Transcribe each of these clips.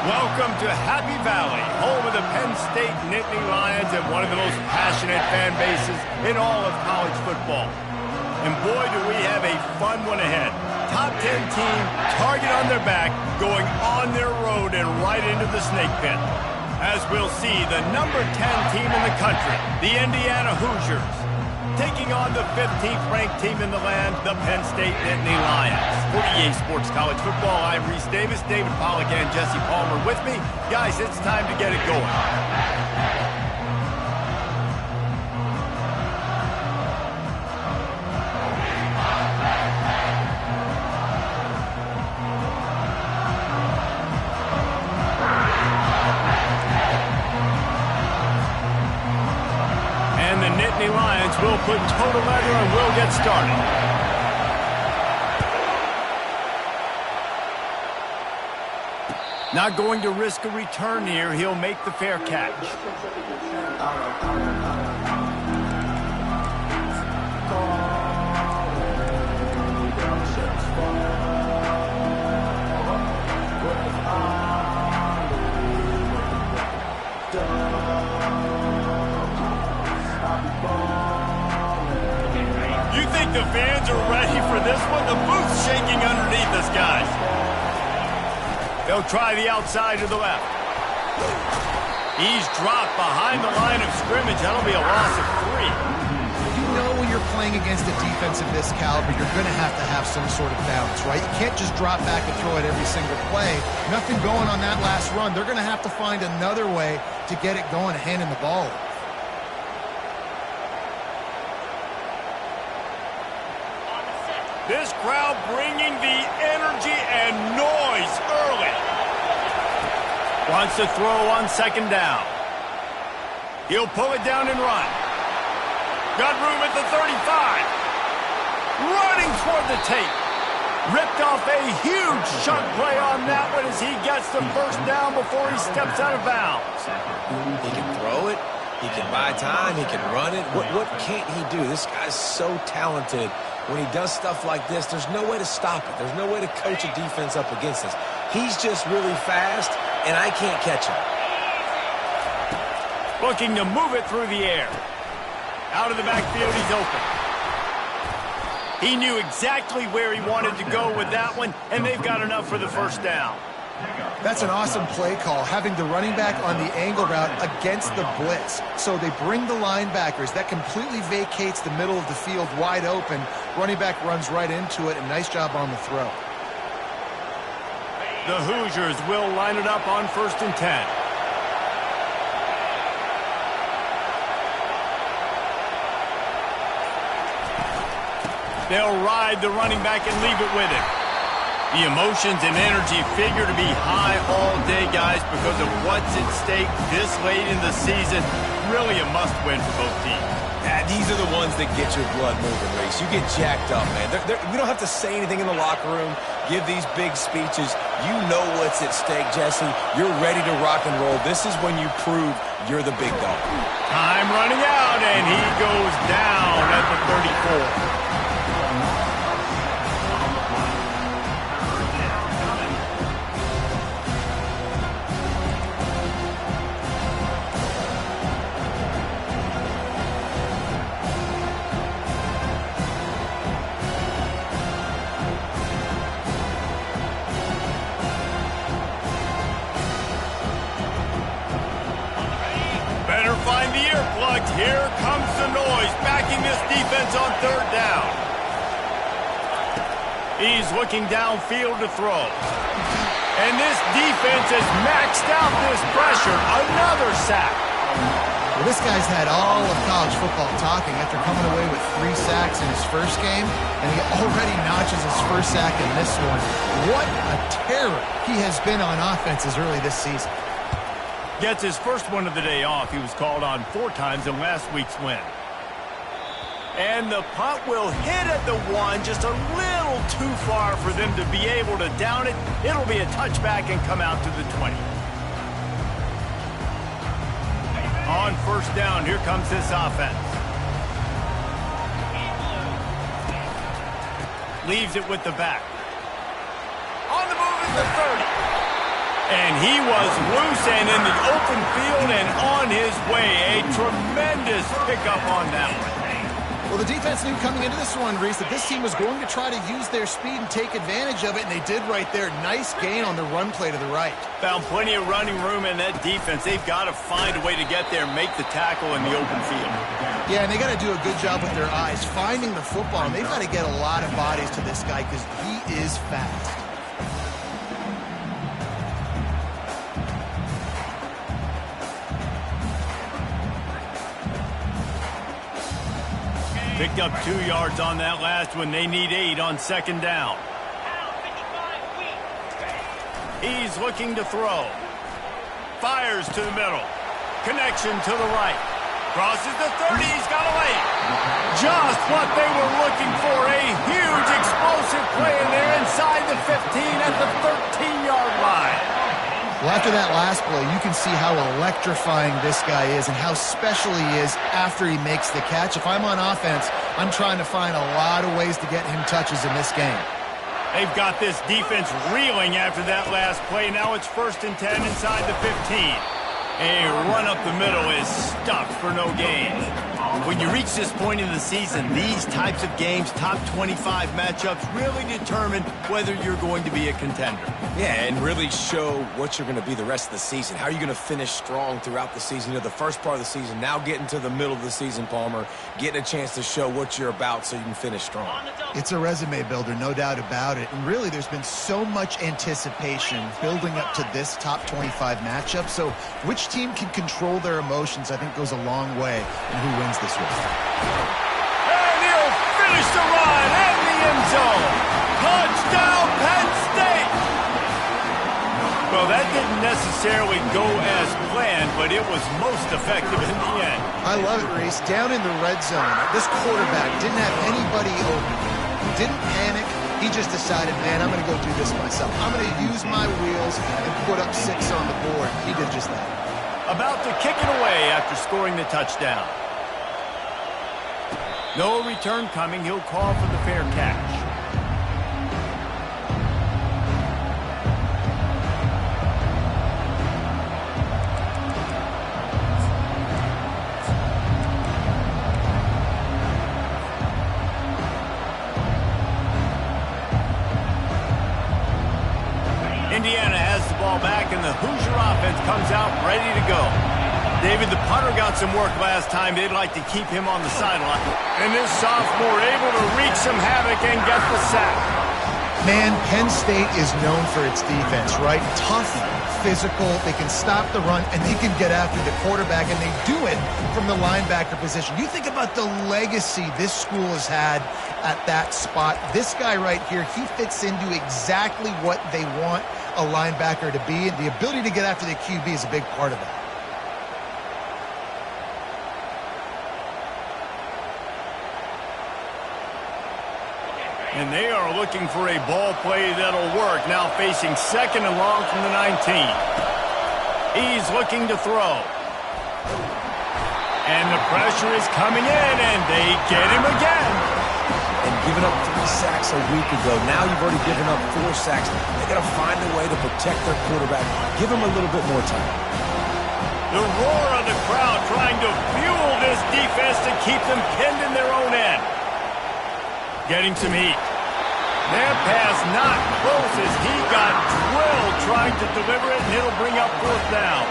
Welcome to Happy Valley, home of the Penn State Nittany Lions and one of the most passionate fan bases in all of college football. And boy, do we have a fun one ahead. Top 10 team, target on their back, going on their road and right into the snake pit. As we'll see, the number 10 team in the country, the Indiana Hoosiers, taking on the 15th ranked team in the land, the Penn State Nittany Lions. For EA Sports College Football, I'm Reese Davis, David Pollack, and Jesse Palmer with me. Guys, it's time to get it going. And the Nittany Lions will put total leather and we'll get started. Not going to risk a return here. He'll make the fair catch. You think the fans are ready for this one? The booth's shaking underneath us, guys. They'll try the outside to the left. He's dropped behind the line of scrimmage. That'll be a loss of 3. You know when you're playing against a defense of this caliber, you're going to have some sort of balance, right? You can't just drop back and throw it every single play. Nothing going on that last run. They're going to have to find another way to get it going and handing the ball off. This crowd bringing the energy and noise early. Wants to throw on second down. He'll pull it down and run. Got room at the 35. Running toward the tape. Ripped off a huge chunk play on that one as he gets the first down before he steps out of bounds. He can throw it. He can buy time. He can run it. What can't he do? This guy's so talented. When he does stuff like this, there's no way to stop it. There's no way to coach a defense up against this. He's just really fast, and I can't catch him. Looking to move it through the air. Out of the backfield, he's open. He knew exactly where he wanted to go with that one, and they've got enough for the first down. That's an awesome play call, having the running back on the angle route against the blitz. So they bring the linebackers. That completely vacates the middle of the field wide open. Running back runs right into it, and nice job on the throw. The Hoosiers will line it up on 1st and 10. They'll ride the running back and leave it with him. The emotions and energy figure to be high all day, guys, because of what's at stake this late in the season. Really a must-win for both teams. Yeah, these are the ones that get your blood moving, Reese. You get jacked up, man. We don't have to say anything in the locker room, give these big speeches. You know what's at stake, Jesse. You're ready to rock and roll. This is when you prove you're the big dog. Time running out, and he goes down at the 34. Find the earplugs. Here comes the noise, backing this defense on 3rd down. He's looking downfield to throw. And this defense has maxed out this pressure. Another sack. Well, this guy's had all of college football talking after coming away with 3 sacks in his first game, and he already notches his first sack in this one. What a terror he has been on offense as early this season. Gets his first one of the day off. He was called on 4 times in last week's win. And the punt will hit at the 1, just a little too far for them to be able to down it. It'll be a touchback and come out to the 20. On 1st down, here comes this offense. Leaves it with the back. On the move at the 30. And he was loose and in the open field and on his way. A tremendous pickup on that one. Well, the defense knew coming into this one, Reese, that this team was going to try to use their speed and take advantage of it, and they did right there. Nice gain on the run play to the right. Found plenty of running room in that defense. They've got to find a way to get there and make the tackle in the open field. Yeah, and they got to do a good job with their eyes, finding the football, and they've got to get a lot of bodies to this guy because he is fast. Picked up 2 yards on that last one. They need 8 on second down. He's looking to throw. Fires to the middle. Connection to the right. Crosses the 30. He's got a lane. Just what they were looking for. A huge explosive play in there inside the 15 at the 13-yard line. Well, after that last play, you can see how electrifying this guy is and how special he is after he makes the catch. If I'm on offense, I'm trying to find a lot of ways to get him touches in this game. They've got this defense reeling after that last play. Now it's 1st and 10 inside the 15. A run up the middle is stuffed for no gain. When you reach this point in the season, these types of games, top 25 matchups, really determine whether you're going to be a contender. Yeah, and really show what you're going to be the rest of the season. How are you going to finish strong throughout the season? You know, the first part of the season, now getting to the middle of the season, Palmer, getting a chance to show what you're about so you can finish strong. It's a resume builder, no doubt about it. And really, there's been so much anticipation building up to this top 25 matchup. So which team can control their emotions, I think, goes a long way in who wins this one. And he'll finish the run in the end zone. Touchdown, Penn State! Well, that didn't necessarily go as planned, but it was most effective in the end. I love it, Reese. Down in the red zone, this quarterback didn't have anybody open. He didn't panic. He just decided, man, I'm going to go do this myself. I'm going to use my wheels and put up 6 on the board. He did just that. About to kick it away after scoring the touchdown. No return coming. He'll call for the fair catch. Indiana has the ball back, and the Hoosier offense comes out ready to go. David, the punter got some work last time. They'd like to keep him on the sideline. And this sophomore able to wreak some havoc and get the sack. Man, Penn State is known for its defense, right? Tough, physical, they can stop the run, and they can get after the quarterback, and they do it from the linebacker position. You think about the legacy this school has had at that spot. This guy right here, he fits into exactly what they want a linebacker to be, and the ability to get after the QB is a big part of that. And they are looking for a ball play that'll work. Now facing 2nd and long from the 19. He's looking to throw. And the pressure is coming in, and they get him again. And giving up 3 sacks a week ago. Now you've already given up 4 sacks. They got to find a way to protect their quarterback. Give him a little bit more time. The roar of the crowd trying to fuel this defense to keep them pinned in their own end. Getting some heat. That pass not close as he got drilled trying to deliver it, and it'll bring up 4th down.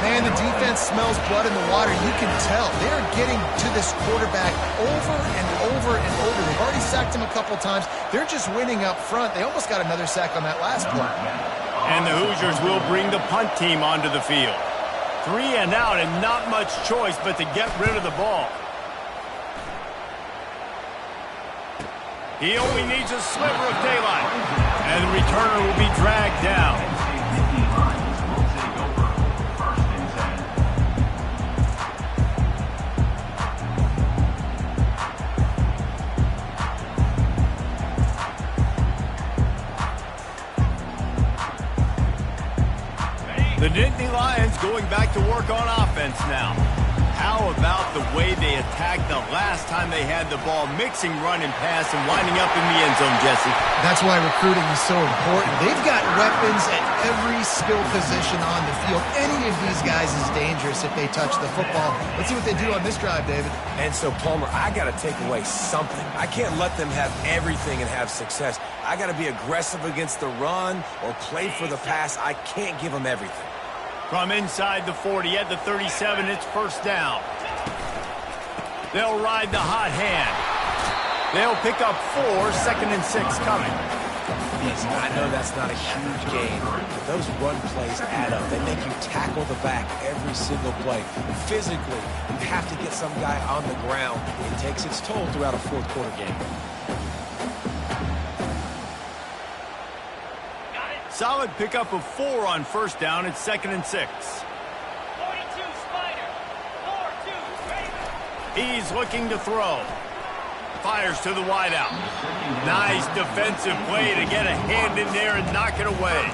Man, the defense smells blood in the water. You can tell. They're getting to this quarterback over and over and over. They've already sacked him a couple times. They're just winning up front. They almost got another sack on that last play. And the Hoosiers will bring the punt team onto the field. 3 and out, and not much choice but to get rid of the ball. He only needs a sliver of daylight. And the returner will be dragged down. The Nittany Lions going back to work on offense now. How about the way they attacked the last time they had the ball, mixing run and pass and winding up in the end zone, Jesse? That's why recruiting is so important. They've got weapons at every skill position on the field. Any of these guys is dangerous if they touch the football. Let's see what they do on this drive, David. And so, Palmer, I got to take away something. I can't let them have everything and have success. I got to be aggressive against the run or play for the pass. I can't give them everything. From inside the 40 at the 37, it's first down. They'll ride the hot hand. They'll pick up 4, 2nd and 6 coming. Listen, I know that's not a huge gain, but those run plays add up. They make you tackle the back every single play. Physically, you have to get some guy on the ground. It takes its toll throughout a fourth quarter game. Solid pickup of 4 on first down. It's 2nd and 6. 42 Spider. 4-2. Ready. He's looking to throw. Fires to the wideout. Nice defensive play to get a hand in there and knock it away.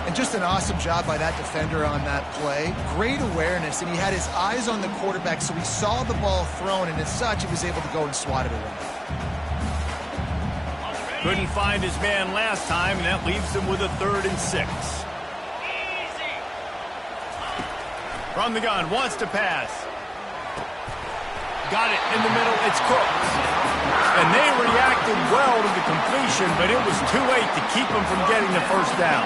And just an awesome job by that defender on that play. Great awareness, and he had his eyes on the quarterback, so he saw the ball thrown, and as such, he was able to go and swat it away. Couldn't find his man last time, and that leaves him with a 3rd and 6. Easy. From the gun, wants to pass. Got it in the middle, it's Cooks. And they reacted well to the completion, but it was too late to keep them from getting the first down.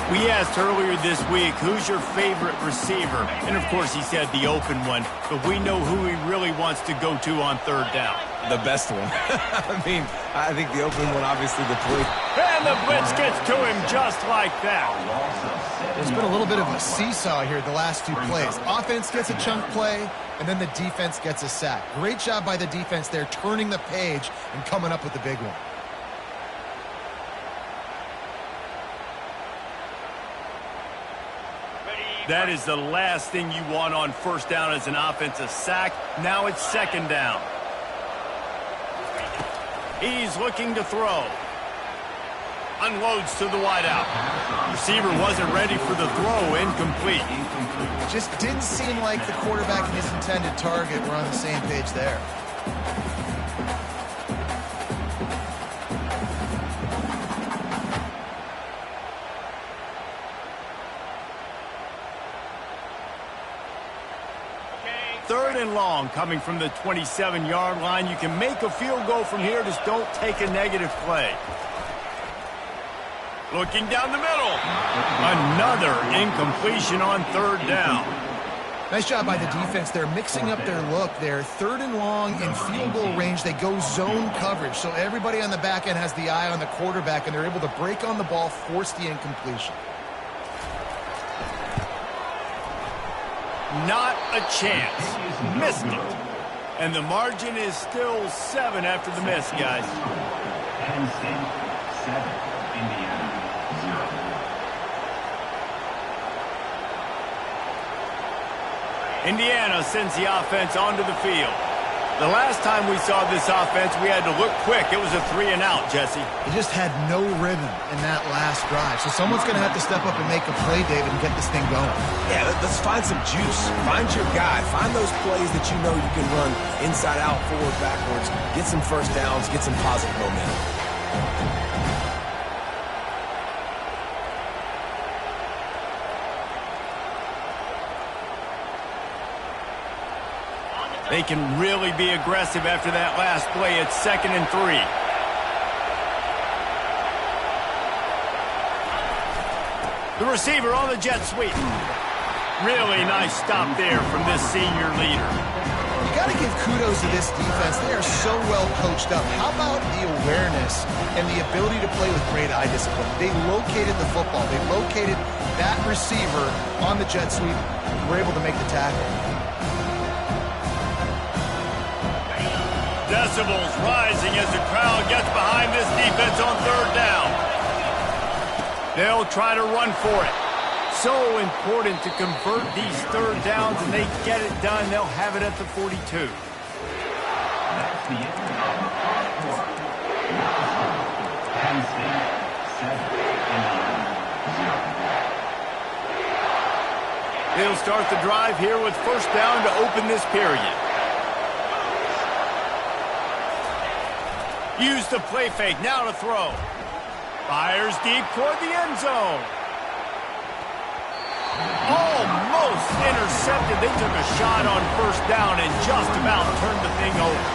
We asked earlier this week, who's your favorite receiver? And of course he said the open one, but we know who he really wants to go to on 3rd down. The best one. I think the open one, obviously, the blitz. And the blitz gets to him just like that. There's been a little bit of a seesaw here the last 2 plays. Offense gets a chunk play, and then the defense gets a sack. Great job by the defense there, turning the page and coming up with the big one. That is the last thing you want on first down as an offensive sack. Now it's 2nd down. He's looking to throw. Unloads to the wideout. Receiver wasn't ready for the throw. Incomplete. Just didn't seem like the quarterback and his intended target were on the same page there. Third and long coming from the 27-yard line. You can make a field goal from here. Just don't take a negative play. Looking down the middle. Another incompletion on 3rd down. Nice job by the defense. They're mixing up their look there. 3rd and long in field goal range. They go zone coverage. So everybody on the back end has the eye on the quarterback, and they're able to break on the ball, force the incompletion. Not a chance. Missed it. And the margin is still 7 after the miss, guys. Penn State 7, Indiana 0. Indiana sends the offense onto the field. The last time we saw this offense, we had to look quick. It was a 3 and out, Jesse. They just had no rhythm in that last drive. So someone's going to have to step up and make a play, David, and get this thing going. Yeah, let's find some juice. Find your guy. Find those plays that you know you can run inside out, forward, backwards. Get some first downs. Get some positive momentum. They can really be aggressive after that last play. It's 2nd and 3. The receiver on the jet sweep. Really nice stop there from this senior leader. You got to give kudos to this defense. They are so well coached up. How about the awareness and the ability to play with great eye discipline? They located the football. They located that receiver on the jet sweep. Were able to make the tackle. Decibels rising as the crowd gets behind this defense on 3rd down. They'll try to run for it. So important to convert these 3rd downs, and they get it done. They'll have it at the 42. That's the end of the fourth quarter. Penn State 7, Indiana 0. he'll start the drive here with first down to open this period. Use the play fake, now to throw. Fires deep toward the end zone. Almost intercepted. They took a shot on first down and just about turned the thing over.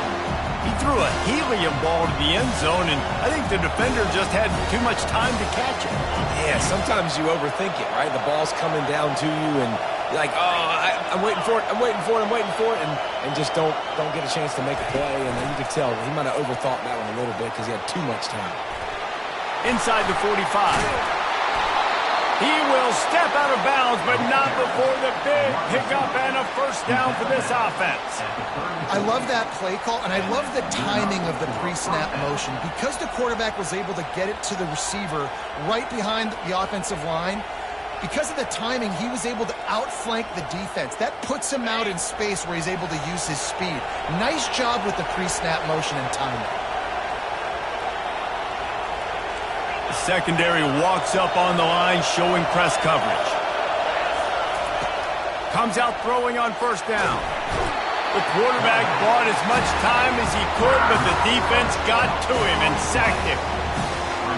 He threw a helium ball to the end zone, and I think the defender just had too much time to catch it. Yeah, sometimes you overthink it, right? The ball's coming down to you, and you're like, oh, I'm waiting for it, I'm waiting for it, I'm waiting for it, and just don't get a chance to make a play. And then you could tell he might have overthought that one a little bit because he had too much time. Inside the 45. He will step out of bounds, but not before the big pickup and a first down for this offense. I love that play call, and I love the timing of the pre-snap motion. Because the quarterback was able to get it to the receiver right behind the offensive line, because of the timing, he was able to outflank the defense. That puts him out in space where he's able to use his speed. Nice job with the pre-snap motion and timing. Secondary walks up on the line, showing press coverage. Comes out throwing on first down. The quarterback bought as much time as he could, but the defense got to him and sacked him.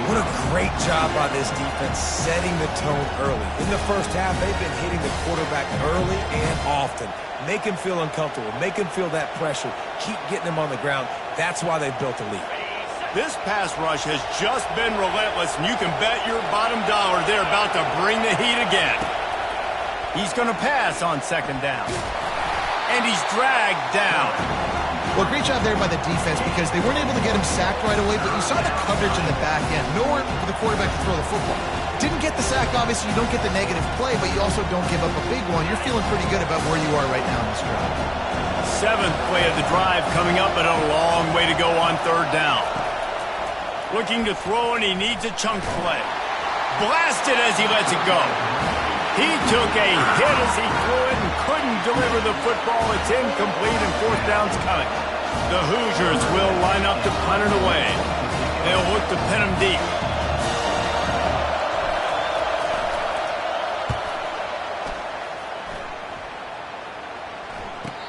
What a great job by this defense setting the tone early. In the first half, they've been hitting the quarterback early and often. Make him feel uncomfortable. Make him feel that pressure. Keep getting him on the ground. That's why they've built a lead. This pass rush has just been relentless, and you can bet your bottom dollar they're about to bring the heat again. He's going to pass on second down. And he's dragged down. Well, great job there by the defense because they weren't able to get him sacked right away, but you saw the coverage in the back end. Nowhere for the quarterback to throw the football. Didn't get the sack, obviously. You don't get the negative play, but you also don't give up a big one. You're feeling pretty good about where you are right now in this drive. Seventh play of the drive coming up, but a long way to go on third down. Looking to throw, and he needs a chunk play. Blasted as he lets it go. He took a hit as he threw it and couldn't deliver the football. It's incomplete, and fourth down's coming. The Hoosiers will line up to punt it away. They'll look to pin him deep.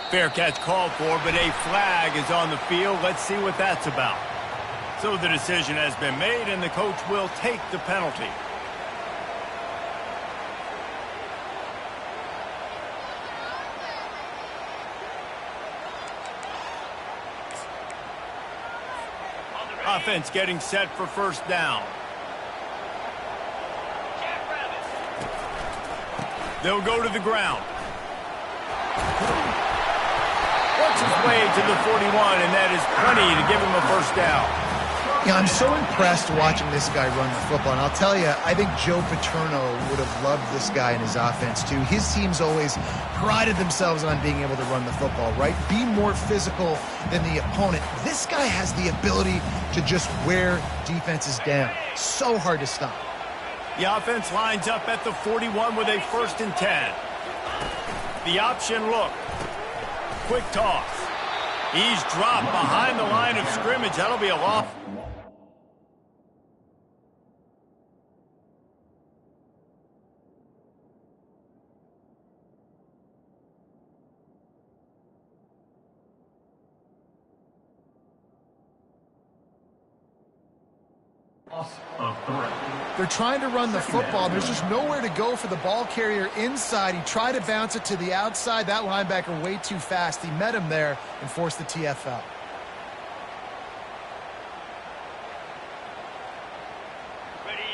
Fair catch called for, but a flag is on the field. Let's see what that's about. So the decision has been made, and the coach will take the penalty. Offense getting set for first down. They'll go to the ground. Works his way to the 41, and that is plenty to give him a first down. Yeah, I'm so impressed watching this guy run the football. And I'll tell you, I think Joe Paterno would have loved this guy in his offense, too. His teams always prided themselves on being able to run the football, right? Be more physical than the opponent. This guy has the ability to just wear defenses down. So hard to stop. The offense lines up at the 41 with a 1st and 10. The option look. Quick toss. He's dropped behind the line of scrimmage. That'll be a loss. Of 3. They're trying to run the football. There's just nowhere to go for the ball carrier inside. He tried to bounce it to the outside. That linebacker way too fast. He met him there and forced the TFL.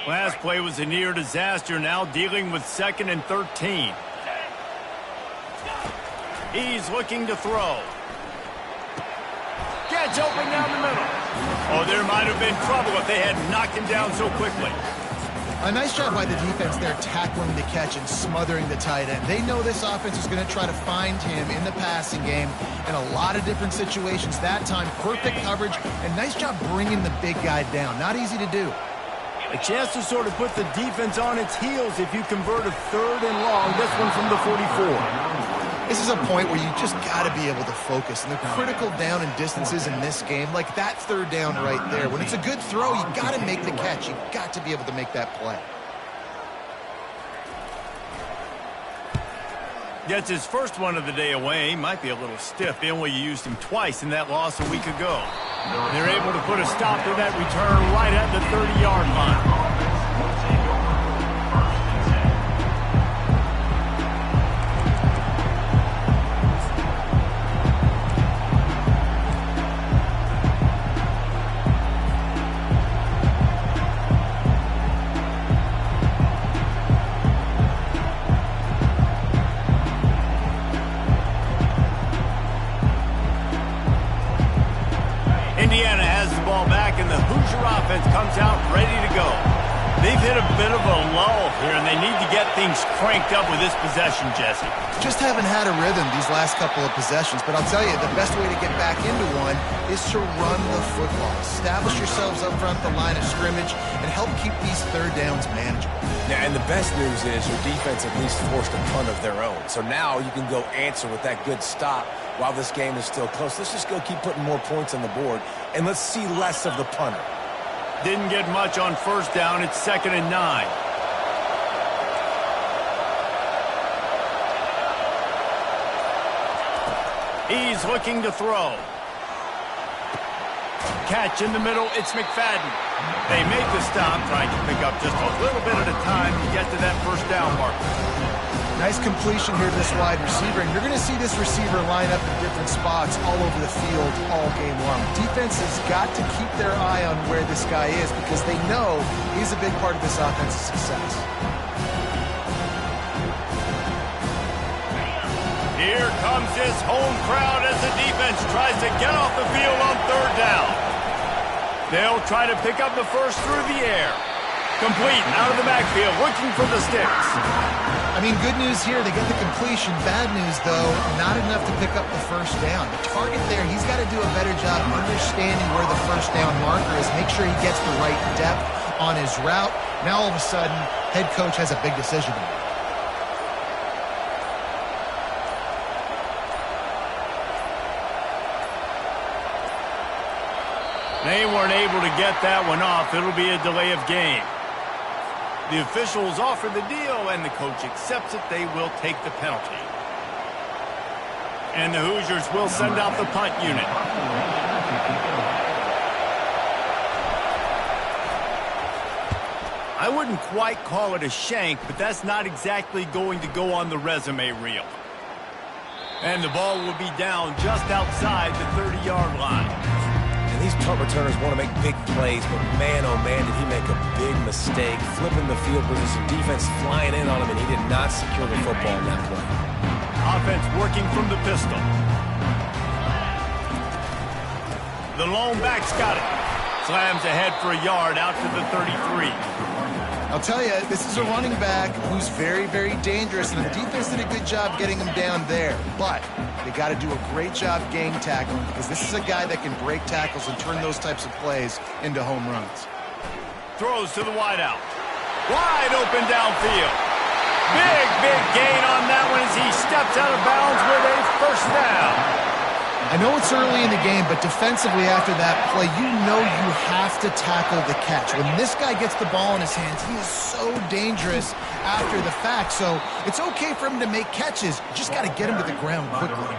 Last play was a near disaster, now dealing with 2nd and 13. He's looking to throw. Gets open down the middle. Oh, there might have been trouble if they had knocked him down so quickly. A nice job by the defense there, tackling the catch and smothering the tight end. They know this offense is going to try to find him in the passing game in a lot of different situations. That time, perfect coverage, and nice job bringing the big guy down. Not easy to do. A chance to sort of put the defense on its heels if you convert a 3rd and long. This one from the 44. This is a point where you just got to be able to focus. And the critical down and distances in this game, like that 3rd down right there. When it's a good throw, you got to make the catch. You got to be able to make that play. Gets his first one of the day away. Might be a little stiff. They only used him twice in that loss a week ago. They're able to put a stop to that return right at the 30-yard line. Indiana has the ball back, and the Hoosier offense comes out ready to go. They've hit a bit of a lull here, and they need to get things cranked up with this possession, Jesse. Just haven't had a rhythm these last couple of possessions, but I'll tell you, the best way to get back into one is to run the football. Establish yourselves up front the line of scrimmage and help keep these third downs manageable. Yeah, and the best news is your defense at least forced a punt of their own. So now you can go answer with that good stop while this game is still close. Let's just go keep putting more points on the board, and let's see less of the punter. Didn't get much on first down. It's 2nd and 9. He's looking to throw. Catch in the middle. It's McFadden. They make the stop, trying to pick up just a little bit at a time to get to that first down marker. Nice completion here to this wide receiver, and you're going to see this receiver line up in different spots all over the field all game long. Defense has got to keep their eye on where this guy is because they know he's a big part of this offense's success. Here comes his home crowd as the defense tries to get off the field on 3rd down. They'll try to pick up the first through the air. Complete out of the backfield, looking for the sticks. I mean, good news here, they get the completion. Bad news, though, not enough to pick up the first down. The target there, he's got to do a better job understanding where the first down marker is, make sure he gets the right depth on his route. Now, all of a sudden, head coach has a big decision to make. They weren't able to get that one off. It'll be a delay of game. The officials offer the deal, and the coach accepts it. They will take the penalty. And the Hoosiers will send out the punt unit. I wouldn't quite call it a shank, but that's not exactly going to go on the resume reel. And the ball will be down just outside the 30-yard line. And these punt returners want to make big plays, but man, oh man, did he make a big mistake. Flipping the field with his defense flying in on him, and he did not secure the football in that play. Offense working from the pistol. The lone back's got it. Slams ahead for a yard out to the 33. I'll tell you, this is a running back who's very, very dangerous, and the defense did a good job getting him down there. But they got to do a great job game tackling because this is a guy that can break tackles and turn those types of plays into home runs. Throws to the wideout. Wide open downfield. Big gain on that one as he steps out of bounds with a first down. I know it's early in the game, but defensively after that play, you know you have to tackle the catch. When this guy gets the ball in his hands, he is so dangerous after the fact. So it's okay for him to make catches. You just got to get him to the ground quickly.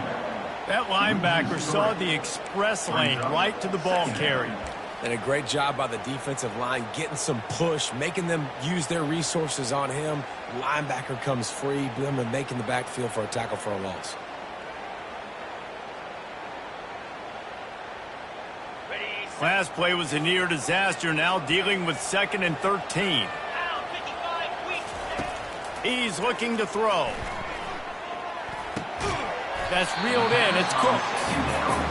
That linebacker saw the express lane right to the ball carrier. And a great job by the defensive line, getting some push, making them use their resources on him. Linebacker comes free, them and making the backfield for a tackle for a loss. Last play was a near disaster, now dealing with 2nd and 13. He's looking to throw. That's reeled in. It's Cook.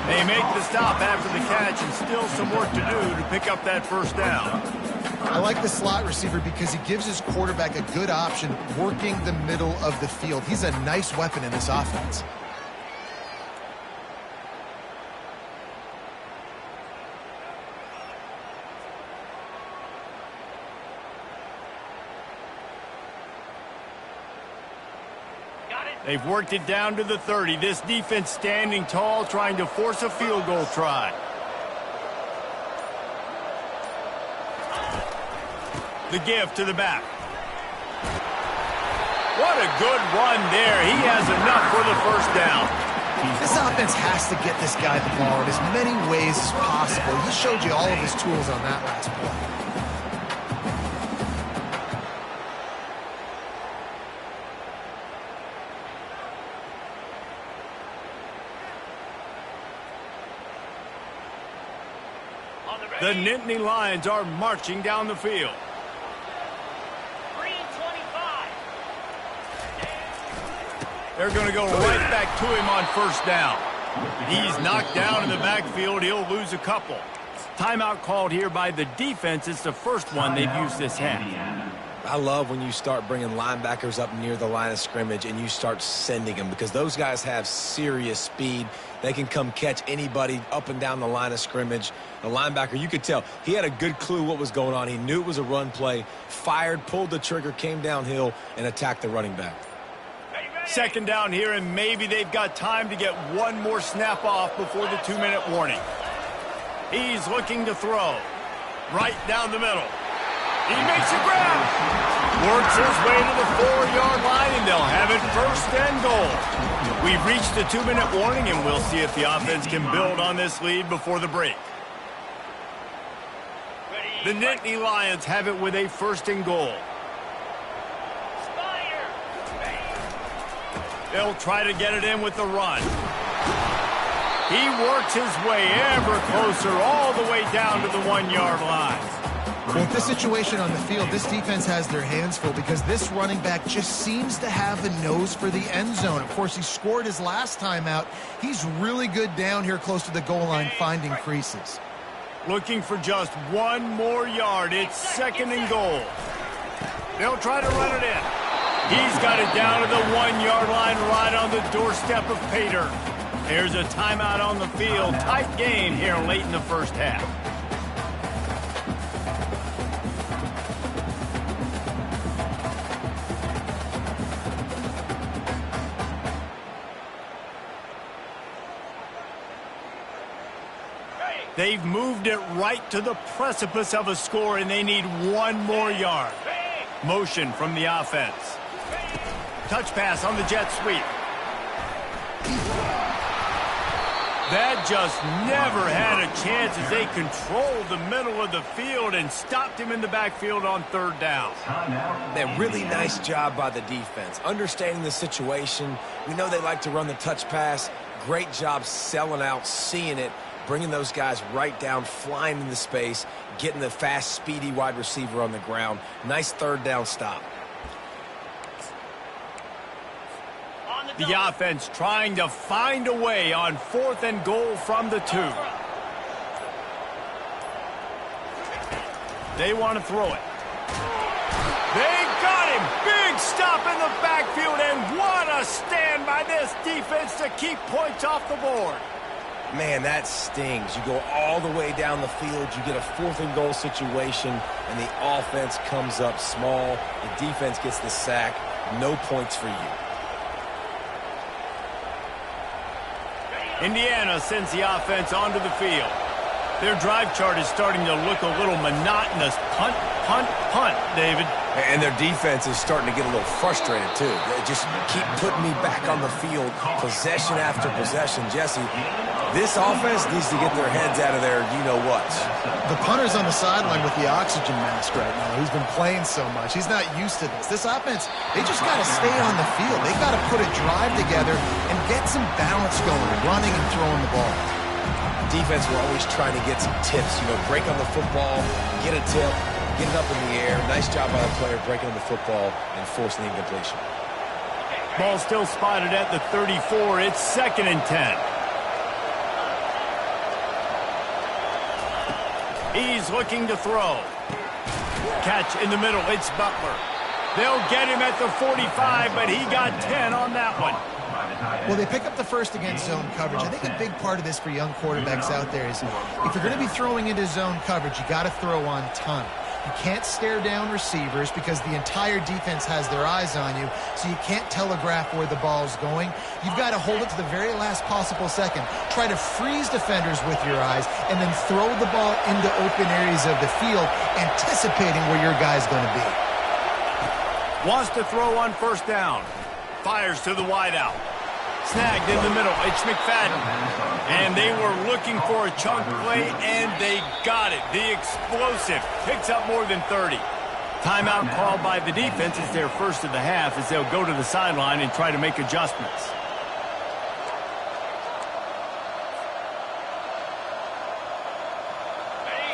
They make the stop after the catch, and still some work to do to pick up that first down. I like the slot receiver because he gives his quarterback a good option working the middle of the field. He's a nice weapon in this offense. They've worked it down to the 30. This defense standing tall, trying to force a field goal try. The give to the back. What a good run there. He has enough for the first down. This offense has to get this guy the ball in as many ways as possible. He showed you all of his tools on that last play. The Nittany Lions are marching down the field. 3 and 25. They're going to go right back to him on first down. He's knocked down in the backfield. He'll lose a couple. Timeout called here by the defense. It's the first one they've used this half. I love when you start bringing linebackers up near the line of scrimmage and you start sending them, because those guys have serious speed. They can come catch anybody up and down the line of scrimmage. The linebacker, you could tell, he had a good clue what was going on. He knew it was a run play, fired, pulled the trigger, came downhill, and attacked the running back. Second down here, and maybe they've got time to get one more snap off before the 2-minute warning. He's looking to throw. Right down the middle. He makes a grab. Works his way to the 4-yard line, and they'll have it first and goal. We've reached the 2-minute warning, and we'll see if the offense can build on this lead before the break. The Nittany Lions have it with a first and goal. They'll try to get it in with the run. He works his way ever closer all the way down to the 1-yard line. Well, with this situation on the field, this defense has their hands full because this running back just seems to have a nose for the end zone. Of course, he scored his last time out. He's really good down here close to the goal line finding creases. Looking for just one more yard. It's second and goal. They'll try to run it in. He's got it down to the 1-yard line right on the doorstep of Pater. There's a timeout on the field. Tight game here late in the first half. They've moved it right to the precipice of a score, and they need one more yard. Motion from the offense. Touch pass on the jet sweep. That just never had a chance as they controlled the middle of the field and stopped him in the backfield on third down. That really nice job by the defense. Understanding the situation. We know they like to run the touch pass. Great job selling out, seeing it, bringing those guys right down, flying into space, getting the fast, speedy wide receiver on the ground. Nice third down stop. The offense trying to find a way on fourth and goal from the 2. They want to throw it. They got him. Big stop in the backfield, and what a stand by this defense to keep points off the board. Man, that stings. You go all the way down the field, you get a fourth and goal situation, and the offense comes up small. The defense gets the sack. No points for you. Indiana sends the offense onto the field. Their drive chart is starting to look a little monotonous. Punt, punt, punt, David. And their defense is starting to get a little frustrated, too. They just keep putting me back on the field, possession after possession. Jesse, this offense needs to get their heads out of their you-know-what. The punter's on the sideline with the oxygen mask right now. He's been playing so much. He's not used to this. This offense, they just got to stay on the field. They got to put a drive together and get some balance going, running and throwing the ball. Defense, we're always trying to get some tips. You know, break on the football, get a tip, get it up in the air. Nice job by the player breaking on the football and forcing the incompletion. Ball still spotted at the 34. It's second and 10. He's looking to throw. Catch in the middle. It's Butler. They'll get him at the 45, but he got 10 on that one. Well, they pick up the first against zone coverage. I think a big part of this for young quarterbacks out there is if you're going to be throwing into zone coverage, you got to throw on time. You can't stare down receivers because the entire defense has their eyes on you, so you can't telegraph where the ball's going. You've got to hold it to the very last possible second. Try to freeze defenders with your eyes and then throw the ball into open areas of the field, anticipating where your guy's going to be. Wants to throw on first down. Fires to the wideout. Snagged in the middle. It's McFadden. And they were looking for a chunk play, and they got it. The explosive picks up more than 30. Timeout called by the defense is their first of the half as they'll go to the sideline and try to make adjustments.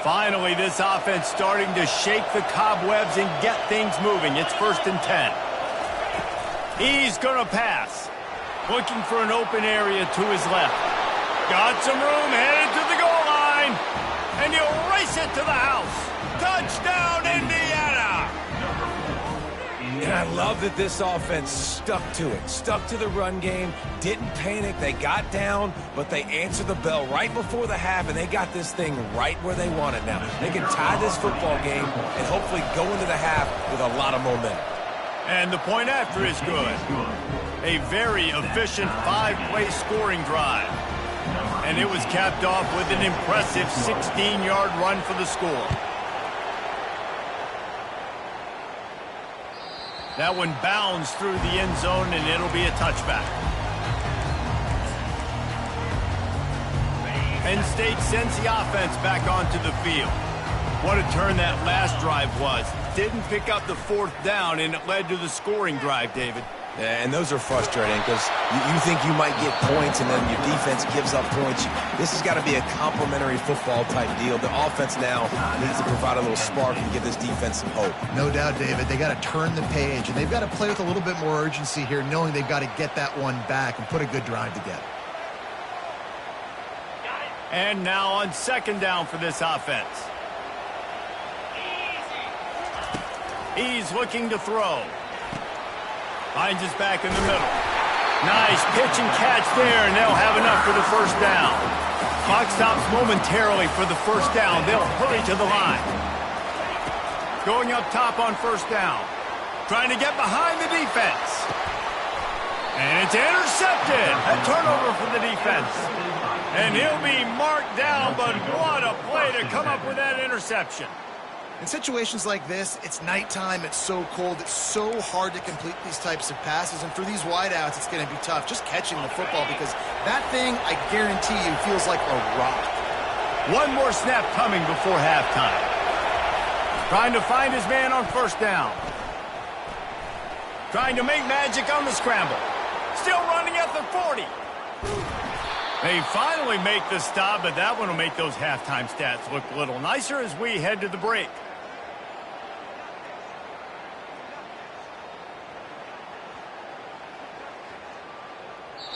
Finally, this offense starting to shake the cobwebs and get things moving. It's 1st and 10. He's going to pass. Looking for an open area to his left. Got some room, headed to the goal line. And he'll race it to the house. Touchdown, Indiana! And I love that this offense stuck to it. Stuck to the run game. Didn't panic. They got down, but they answered the bell right before the half, and they got this thing right where they want it now. They can tie this football game and hopefully go into the half with a lot of momentum. And the point after is good. A very efficient 5-play scoring drive. And it was capped off with an impressive 16-yard run for the score. That one bounds through the end zone, and it'll be a touchback. Penn State sends the offense back onto the field. What a turn that last drive was. Didn't pick up the 4th down, and it led to the scoring drive, David. And those are frustrating because you think you might get points and then your defense gives up points. This has got to be a complementary football type deal. The offense now needs to provide a little spark and give this defense some hope. No doubt, David. They got to turn the page, and they've got to play with a little bit more urgency here, knowing they've got to get that one back and put a good drive together. And now on 2nd down for this offense. He's looking to throw. Finds his back in the middle. Nice pitch and catch there, and they'll have enough for the 1st down. Clock stops momentarily for the 1st down. They'll hurry to the line. Going up top on 1st down. Trying to get behind the defense. And it's intercepted. A turnover for the defense. And he'll be marked down, but what a play to come up with that interception. In situations like this, it's nighttime, it's so cold, it's so hard to complete these types of passes, and for these wideouts, it's going to be tough just catching the football because that thing, I guarantee you, feels like a rock. One more snap coming before halftime. Trying to find his man on 1st down. Trying to make magic on the scramble. Still running at the 40. They finally make the stop, but that one will make those halftime stats look a little nicer as we head to the break.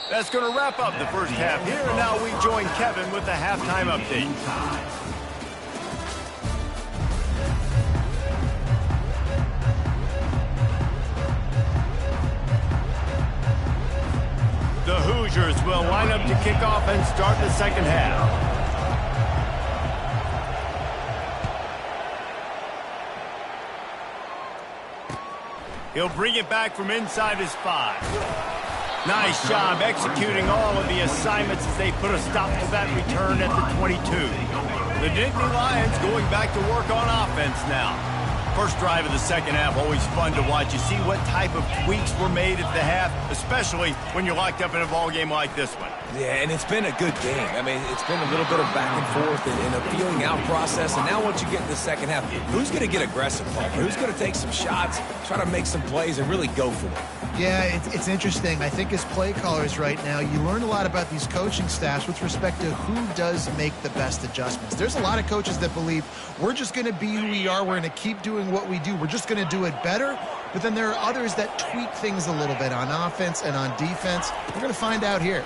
That's going to wrap up the 1st half here, and now we join Kevin with the halftime update. The Hoosiers will line up to kick off and start the 2nd half. He'll bring it back from inside his 5. Nice job executing all of the assignments as they put a stop to that return at the 22. The Nittany Lions going back to work on offense now. First drive of the 2nd half, always fun to watch. You see what type of tweaks were made at the half, especially when you're locked up in a ball game like this one. Yeah, and it's been a good game. I mean, it's been a little bit of back and forth and a feeling out process. And now once you get in the 2nd half, who's going to get aggressive, Paul? Who's going to take some shots, try to make some plays, and really go for it? Yeah, it's interesting. I think as play callers right now, you learn a lot about these coaching staffs with respect to who does make the best adjustments. There's a lot of coaches that believe we're just going to be who we are. We're going to keep doing what we do. We're just going to do it better. But then there are others that tweak things a little bit on offense and on defense. We're going to find out here.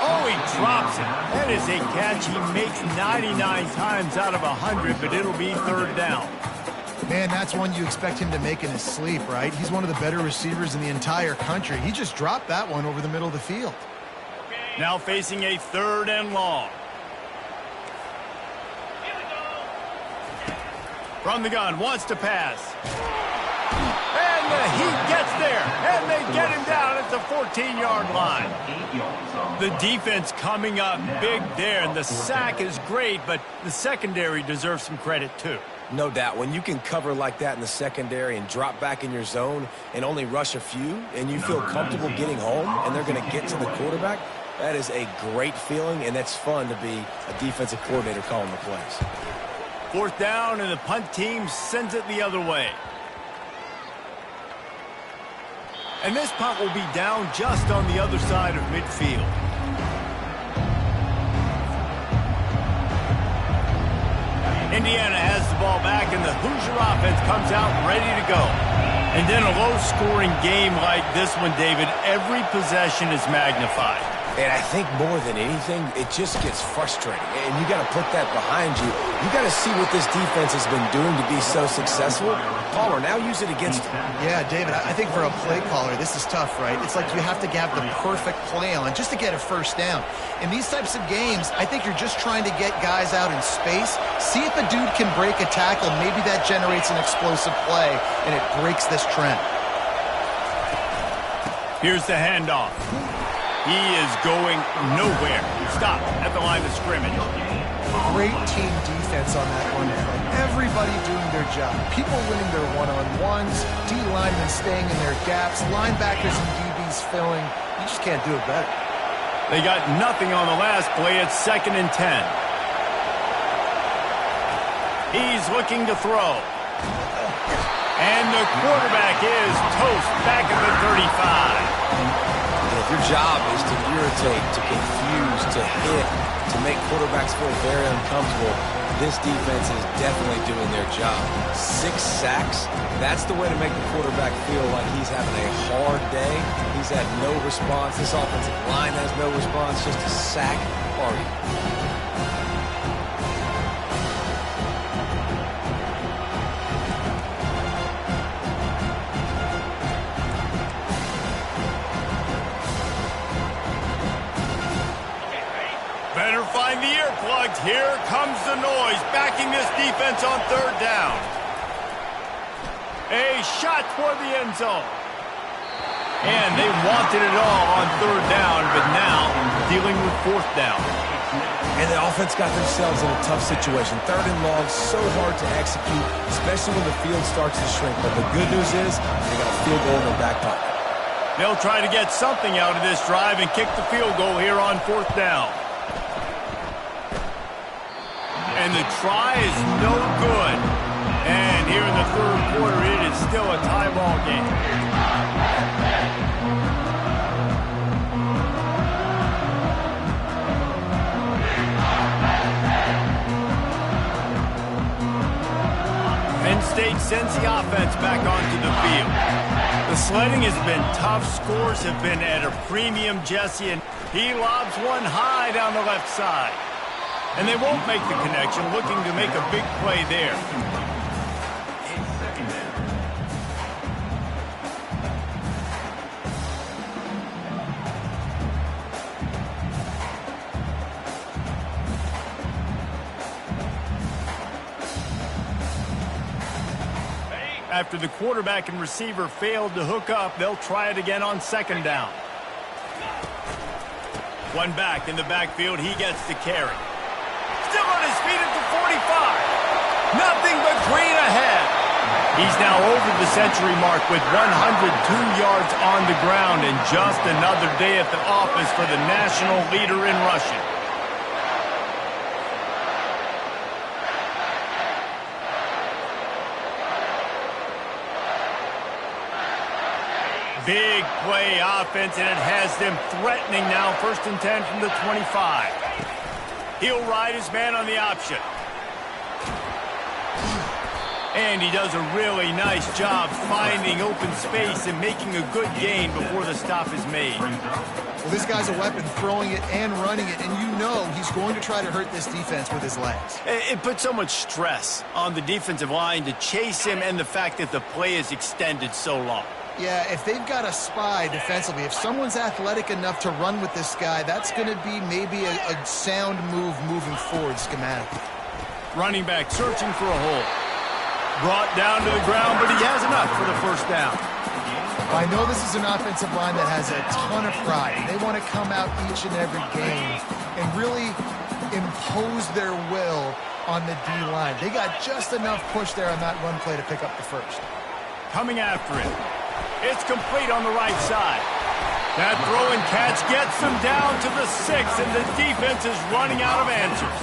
Oh, he drops it. That is a catch he makes 99 times out of 100, but it'll be 3rd down. Man, that's one you expect him to make in his sleep, right? He's one of the better receivers in the entire country. He just dropped that one over the middle of the field. Now facing a 3rd and long. From the gun, wants to pass. And he gets there, and they get him down at the 14-yard line. 8 yards on The defense coming up big there, and the sack is great, but the secondary deserves some credit too. No doubt. When you can cover like that in the secondary and drop back in your zone and only rush a few, and you feel comfortable getting home, and they're going to get to the quarterback, that is a great feeling, and it's fun to be a defensive coordinator calling the plays. 4th down, and the punt team sends it the other way. And this punt will be down just on the other side of midfield. Indiana has the ball back, and the Hoosier offense comes out ready to go. And then a low-scoring game like this one, David, every possession is magnified. And I think more than anything, it just gets frustrating. And you got to put that behind you. You got to see what this defense has been doing to be so successful. Caller, now use it against them. Yeah, David, I think for a play caller, this is tough, right? It's like you have to have the perfect play on just to get a first down. In these types of games, I think you're just trying to get guys out in space, see if a dude can break a tackle. Maybe that generates an explosive play, and it breaks this trend. Here's the handoff. He is going nowhere. Stop at the line of scrimmage. Great team defense on that one play. Everybody doing their job. People winning their one-on-ones, D-linemen staying in their gaps, linebackers and DBs filling. You just can't do it better. They got nothing on the last play. It's 2nd and 10. He's looking to throw. And the quarterback is toast back at the 35. If your job is to irritate, to confuse, to hit, to make quarterbacks feel very uncomfortable, this defense is definitely doing their job. 6 sacks, that's the way to make the quarterback feel like he's having a hard day. He's had no response. This offensive line has no response, just a sack party. Better find the earplugs. Here comes the noise, backing this defense on 3rd down. A shot toward the end zone. And they wanted it all on 3rd down, but now dealing with 4th down. And the offense got themselves in a tough situation. 3rd and long, so hard to execute, especially when the field starts to shrink. But the good news is they got a field goal in their back pocket. They'll try to get something out of this drive and kick the field goal here on 4th down. And the try is no good. And here in the 3rd quarter, it is still a tie ball game. Penn State sends the offense back onto the field. The sledding has been tough. Scores have been at a premium, Jesse, and he lobs one high down the left side. And they won't make the connection, looking to make a big play there. After the quarterback and receiver failed to hook up, they'll try it again on 2nd down. One back in the backfield, he gets the carry. Still on his feet at the 45. Nothing but green ahead. He's now over the century mark with 102 yards on the ground, and just another day at the office for the national leader in rushing. Big play offense, and it has them threatening now. 1st and 10 from the 25. He'll ride his man on the option. And he does a really nice job finding open space and making a good gain before the stop is made. Well, this guy's a weapon, throwing it and running it, and you know he's going to try to hurt this defense with his legs. It puts so much stress on the defensive line to chase him, and the fact that the play is extended so long. Yeah, if they've got a spy defensively, if someone's athletic enough to run with this guy, that's going to be maybe a sound move moving forward schematically. Running back searching for a hole. Brought down to the ground, but he has enough for the 1st down. I know this is an offensive line that has a ton of pride. They want to come out each and every game and really impose their will on the D-line. They got just enough push there on that run play to pick up the first. Coming after it. It's complete on the right side. That throw and catch gets them down to the 6, and the defense is running out of answers.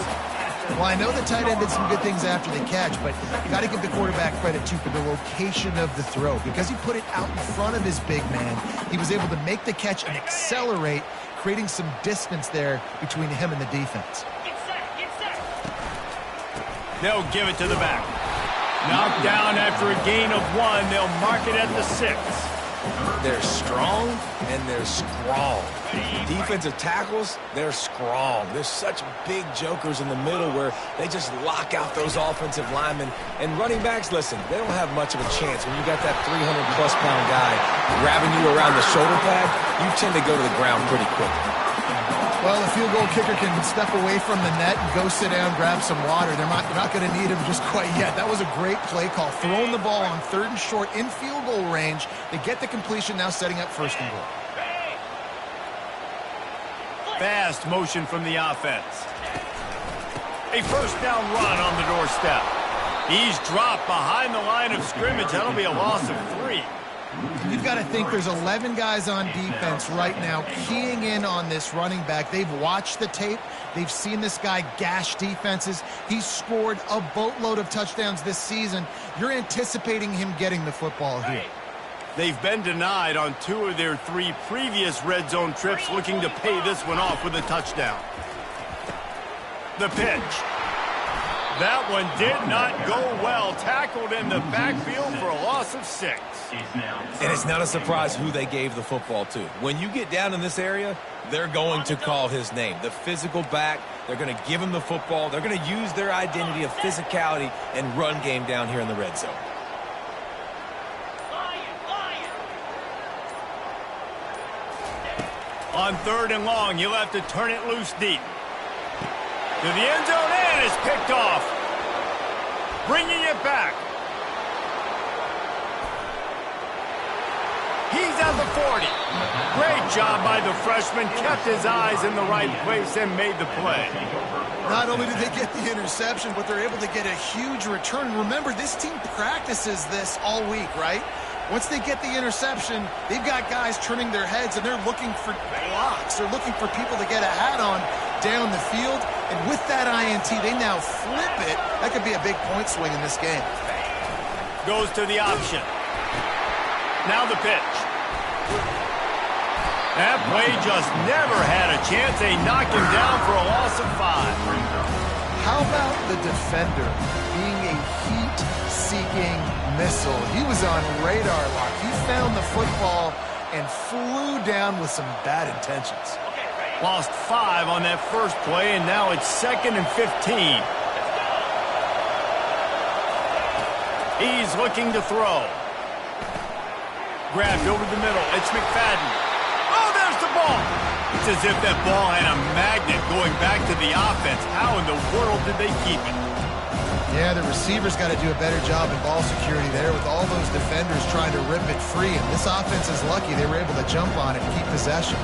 Well, I know the tight end did some good things after the catch, but you got to give the quarterback credit, too, for the location of the throw. Because he put it out in front of his big man, he was able to make the catch and accelerate, creating some distance there between him and the defense. Get set. They'll give it to the back. Knocked down after a gain of 1. They'll mark it at the 6. They're strong and they're strong. Defensive tackles, they're strong. There's such big jokers in the middle where they just lock out those offensive linemen. And running backs, listen, they don't have much of a chance. When you got that 300-plus pound guy grabbing you around the shoulder pad, you tend to go to the ground pretty quickly. Well, the field goal kicker can step away from the net and go sit down, grab some water. They're not going to need him just quite yet. That was a great play call. Throwing the ball on 3rd and short in field goal range. They get the completion, now setting up 1st and goal. Fast motion from the offense. A 1st down run on the doorstep. He's dropped behind the line of scrimmage. That'll be a loss of 3. You've got to think there's 11 guys on defense right now keying in on this running back. They've watched the tape. They've seen this guy gash defenses. He's scored a boatload of touchdowns this season. You're anticipating him getting the football here. They've been denied on 2 of their 3 previous red zone trips, looking to pay this one off with a touchdown. The pitch. That one did not go well. Tackled in the backfield for a loss of 6. And it's not a surprise who they gave the football to. When you get down in this area, they're going to call his name. The physical back, they're going to give him the football. They're going to use their identity of physicality and run game down here in the red zone. On 3rd and long, you'll have to turn it loose deep. To the end zone, and it's picked off. Bringing it back. He's at the 40. Great job by the freshman. Kept his eyes in the right place and made the play. Not only did they get the interception, but they're able to get a huge return. Remember, this team practices this all week, right? Once they get the interception, they've got guys turning their heads, and they're looking for blocks. They're looking for people to get a hat on down the field. And with that INT, they now flip it. That could be a big point swing in this game. Goes to the option. Now the pitch. That play just never had a chance. They knock him down for a loss of 5. How about the defender being a heat-seeking missile? He was on radar lock. He found the football and flew down with some bad intentions. Lost 5 on that first play, and now it's 2nd and 15. He's looking to throw. Grabbed over the middle. It's McFadden. Oh, there's the ball. It's as if that ball had a magnet going back to the offense. How in the world did they keep it? Yeah, the receivers got to do a better job in ball security there with all those defenders trying to rip it free. And this offense is lucky they were able to jump on it and keep possession.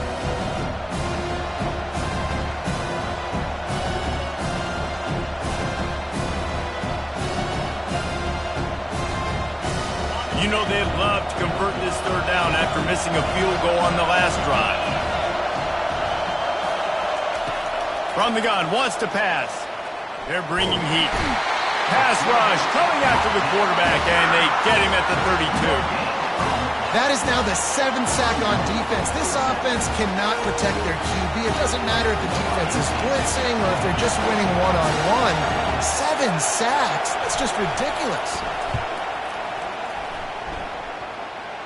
You know they'd love to convert this 3rd down after missing a field goal on the last drive. From the gun, wants to pass. They're bringing heat. Pass rush coming after the quarterback, and they get him at the 32. That is now the 7th sack on defense. This offense cannot protect their QB. It doesn't matter if the defense is blitzing or if they're just winning one-on-one. 7 sacks. That's just ridiculous.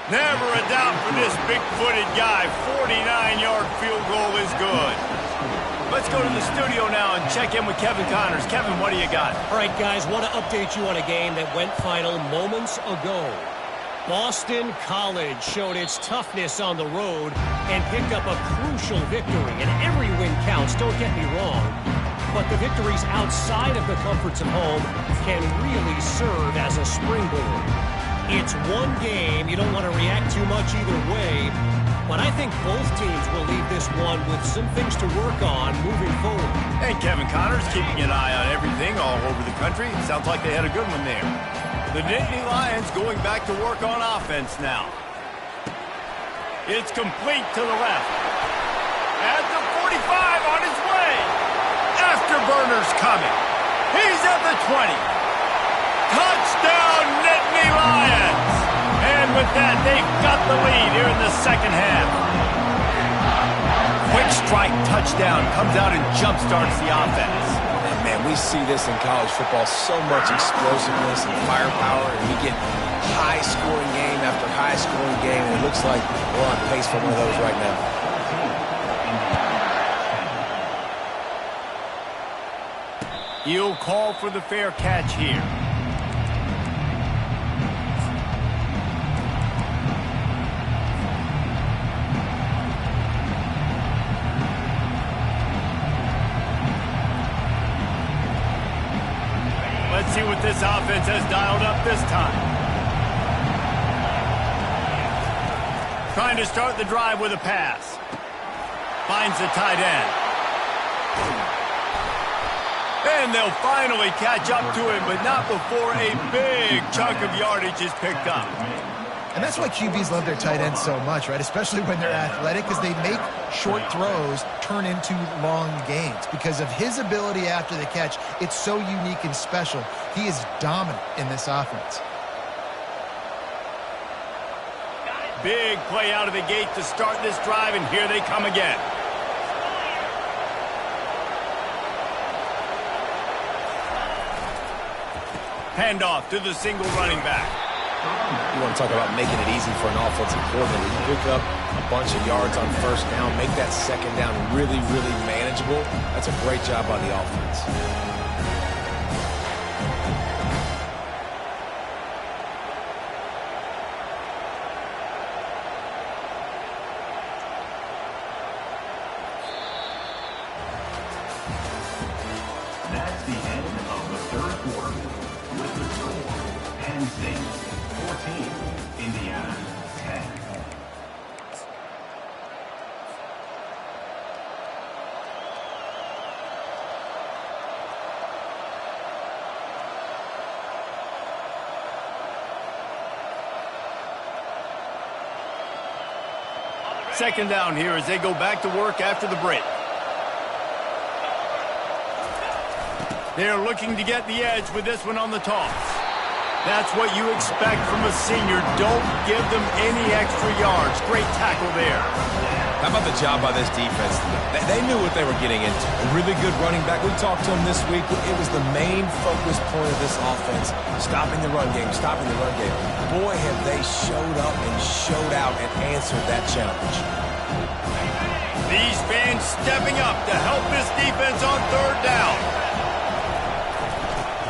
Never a doubt for this big-footed guy. 49-yard field goal is good. Let's go to the studio now and check in with Kevin Connors. Kevin, what do you got? All right, guys, want to update you on a game that went final moments ago. Boston College showed its toughness on the road and picked up a crucial victory. And every win counts, don't get me wrong. But the victories outside of the comforts of home can really serve as a springboard. It's one game. You don't want to react too much either way. But I think both teams will leave this one with some things to work on moving forward. And Kevin Connor's keeping an eye on everything all over the country. Sounds like they had a good one there. The Nittany Lions going back to work on offense now. It's complete to the left. At the 45 on his way. Afterburner's coming. He's at the 20. Touchdown, Nittany Lions! And with that, they've got the lead here in the second half. Quick strike touchdown comes out and jump-starts the offense. And man, we see this in college football, so much explosiveness and firepower, and we get high-scoring game after high-scoring game, and it looks like we're on pace for one of those right now. He'll call for the fair catch here. Let's see what this offense has dialed up this time. Trying to start the drive with a pass. Finds the tight end. And they'll finally catch up to him, but not before a big chunk of yardage is picked up. And that's why QBs love their tight ends so much, right? Especially when they're athletic, because they make short throws turn into long gains. Because of his ability after the catch, it's so unique and special. He is dominant in this offense. Big play out of the gate to start this drive, and here they come again. Handoff to the single running back. You want to talk about making it easy for an offensive coordinator. You pick up a bunch of yards on first down, make that second down really, really manageable. That's a great job by the offense. That's the end of the third quarter. With the score, Penn State 14, Indiana 10. Second down here as they go back to work after the break. They're looking to get the edge with this one on the toss. That's what you expect from a senior. Don't give them any extra yards. Great tackle there. How about the job by this defense? They knew what they were getting into. A really good running back. We talked to him this week. It was the main focus point of this offense. Stopping the run game, stopping the run game. Boy, have they showed up and showed out and answered that challenge. These fans stepping up to help this defense on third down.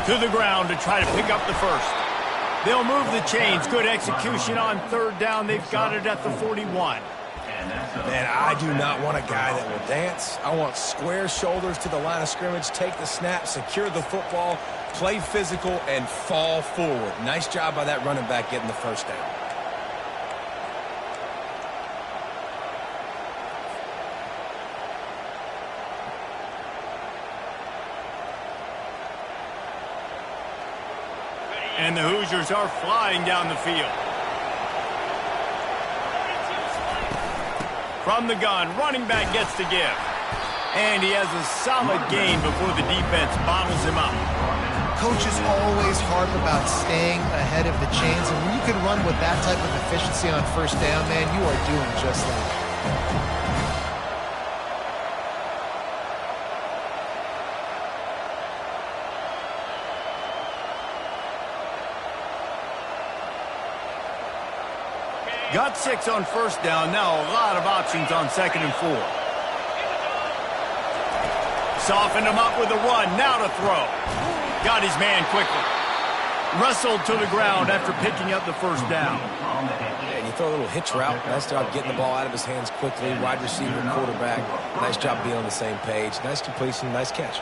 To the ground to try to pick up the first. They'll move the chains. Good execution on third down. They've got it at the 41. Man, I do not want a guy that will dance. I want square shoulders to the line of scrimmage, take the snap, secure the football, play physical, and fall forward. Nice job by that running back getting the first down. And the Hoosiers are flying down the field. From the gun, running back gets to give. And he has a solid gain before the defense bottles him up. Coaches always harp about staying ahead of the chains, and when you can run with that type of efficiency on first down, man, you are doing just that. Got 6 on first down. Now a lot of options on second and 4. Softened him up with a run. Now to throw. Got his man quickly. Wrestled to the ground after picking up the first down. Yeah, you throw a little hitch route. Nice job getting the ball out of his hands quickly. Wide receiver, quarterback. Nice job being on the same page. Nice completion, nice catch.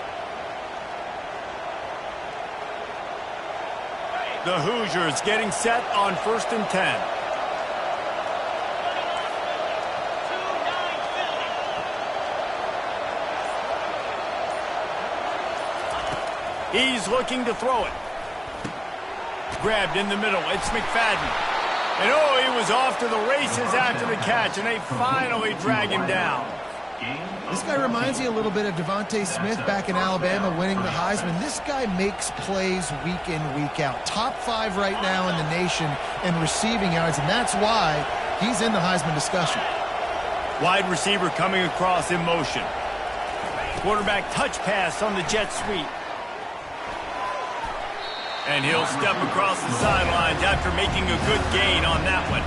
The Hoosiers getting set on 1st and 10. He's looking to throw it. Grabbed in the middle. It's McFadden. And oh, he was off to the races after the catch, and they finally drag him down. This guy reminds me a little bit of Devontae Smith back in Alabama winning the Heisman. This guy makes plays week in, week out. Top 5 right now in the nation in receiving yards, and that's why he's in the Heisman discussion. Wide receiver coming across in motion. Quarterback touch pass on the jet sweep. And he'll step across the sidelines after making a good gain on that one.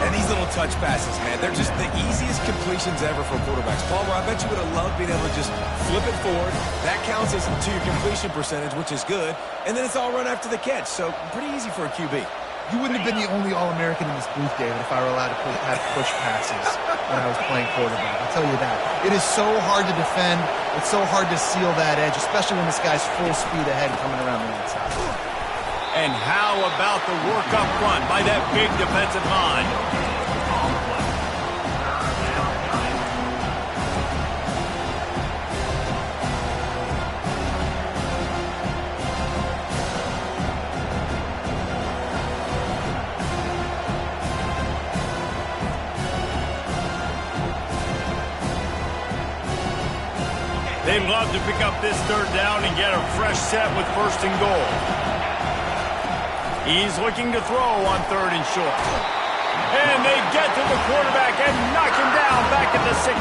And these little touch passes, man, they're just the easiest completions ever for quarterbacks. Palmer, I bet you would have loved being able to just flip it forward. That counts as to your completion percentage, which is good. And then it's all run after the catch, so pretty easy for a QB. You wouldn't have been the only All-American in this booth, David, if I were allowed to have push passes when I was playing quarterback. I'll tell you that. It is so hard to defend. It's so hard to seal that edge, especially when this guy's full speed ahead coming around the outside. And how about the work up front by that big defensive line? They'd love to pick up this 3rd down and get a fresh set with 1st and goal. He's looking to throw on 3rd and short. And they get to the quarterback and knock him down back at the 16.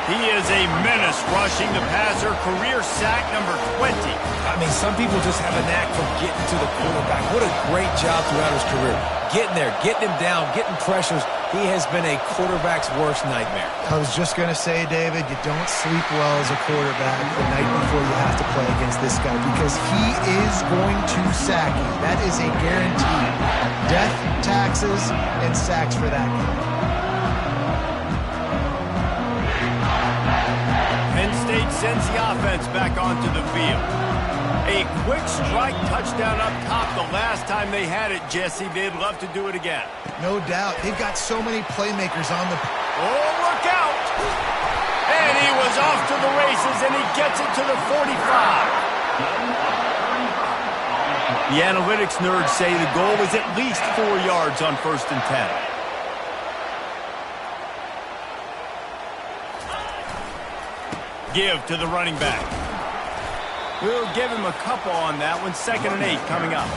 He is a menace rushing the passer, career sack number 20. I mean, some people just have a knack for getting to the quarterback. What a great job throughout his career. Getting there, getting him down, getting pressures. He has been a quarterback's worst nightmare. I was just going to say, David, you don't sleep well as a quarterback the night before you have to play against this guy because he is going to sack you. That is a guarantee. Death, taxes, and sacks for that guy. Penn State sends the offense back onto the field. A quick strike touchdown up top the last time they had it, Jesse. They'd love to do it again. No doubt. They've got so many playmakers on the... Oh, look out! And he was off to the races, and he gets it to the 45. The analytics nerds say the goal was at least 4 yards on 1st and 10. Give to the running back. We'll give him a couple on that one. 2nd and 8 coming up.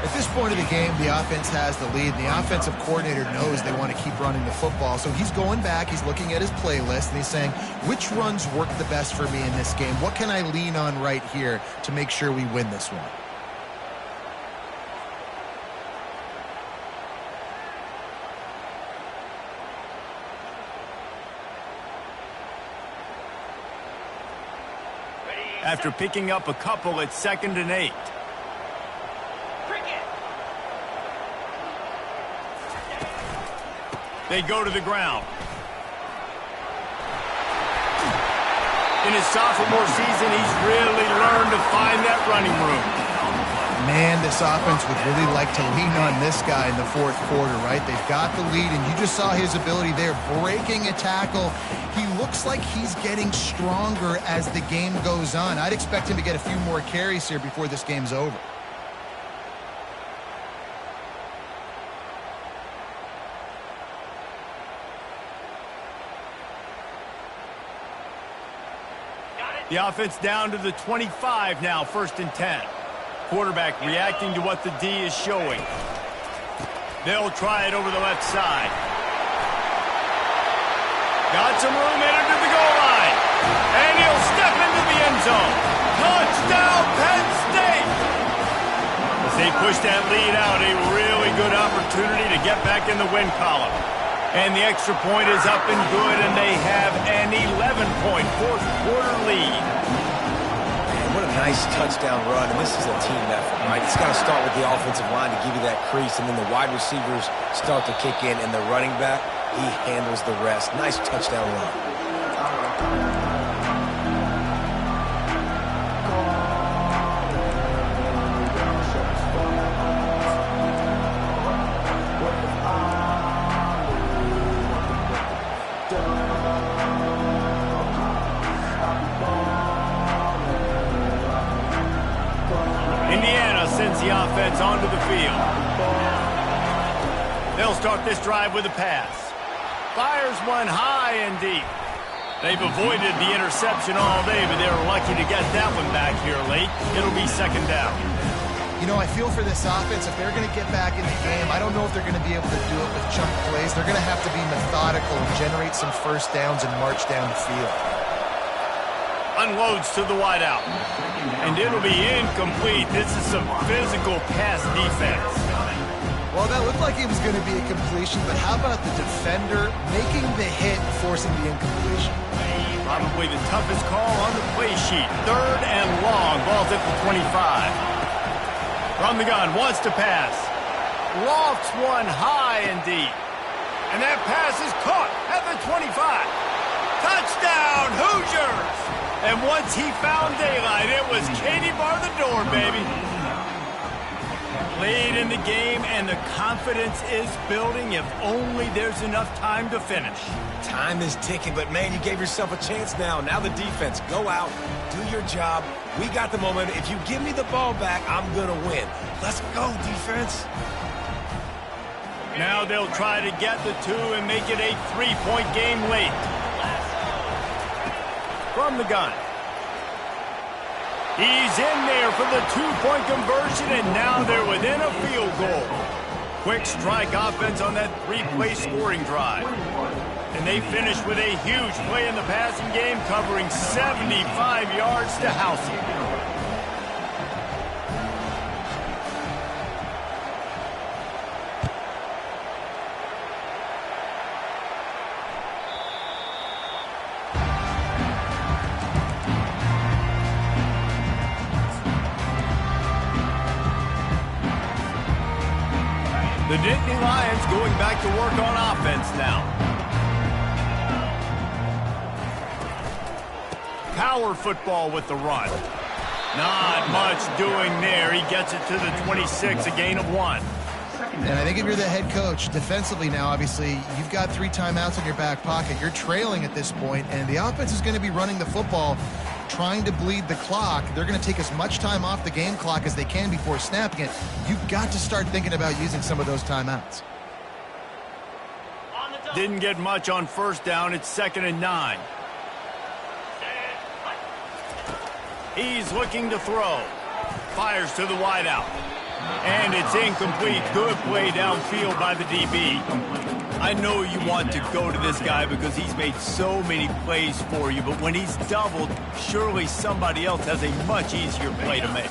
At this point of the game, the offense has the lead, and the offensive coordinator knows they want to keep running the football. So he's going back, he's looking at his playlist, and he's saying, which runs work the best for me in this game? What can I lean on right here to make sure we win this one? After picking up a couple at 2nd and 8. They go to the ground. In his sophomore season, he's really learned to find that running room. Man, this offense would really like to lean on this guy in the 4th quarter, right? They've got the lead, and you just saw his ability there, breaking a tackle. He looks like he's getting stronger as the game goes on. I'd expect him to get a few more carries here before this game's over. The offense down to the 25 now, 1st and 10. Quarterback reacting to what the D is showing. They'll try it over the left side. Got some room headed to the goal line. And he'll step into the end zone. Touchdown, Penn State! As they push that lead out, a really good opportunity to get back in the win column. And the extra point is up and good, and they have an 11-point 4th quarter lead. Man, what a nice touchdown run, and this is a team effort, right? It's got to start with the offensive line to give you that crease, and then the wide receivers start to kick in, and the running back, he handles the rest. Nice touchdown run. sends the offense onto the field. They'll start this drive with a pass. Fires one high and deep. They've avoided the interception all day, but they were lucky to get that one back here late. It'll be second down. You know, I feel for this offense, if they're going to get back in the game, I don't know if they're going to be able to do it with chunk plays. They're going to have to be methodical and generate some first downs and march down the field. Unloads to the wideout. And it'll be incomplete. This is some physical pass defense. Well, that looked like it was going to be a completion, but how about the defender making the hit, forcing the incompletion? Probably the toughest call on the play sheet. Third and long. Ball's at the 25. From the gun, wants to pass. Lofts one high and deep. And that pass is caught at the 25. Touchdown, Hoosiers! And once he found daylight, it was Katie bar the door, baby. Late in the game, and the confidence is building if only there's enough time to finish. Time is ticking, but man, you gave yourself a chance now. Now the defense, go out, do your job. We got the moment. If you give me the ball back, I'm going to win. Let's go, defense. Now they'll try to get the two and make it a three-point game late. From the gun. He's in there for the two-point conversion, and now they're within a field goal. Quick strike offense on that three-play scoring drive. And they finish with a huge play in the passing game, covering 75 yards to house it. The Nittany Lions going back to work on offense now. Power football with the run. Not much doing there. He gets it to the 26, a gain of 1. And I think if you're the head coach, defensively now, obviously, you've got 3 timeouts in your back pocket. You're trailing at this point, and the offense is going to be running the football, trying to bleed the clock. They're going to take as much time off the game clock as they can before snapping it. You've got to start thinking about using some of those timeouts. Didn't get much on first down. It's 2nd and 9. He's looking to throw. Fires to the wideout. And it's incomplete. Good play downfield by the DB. I know you want to go to this guy because he's made so many plays for you, but when he's doubled, surely somebody else has a much easier play to make.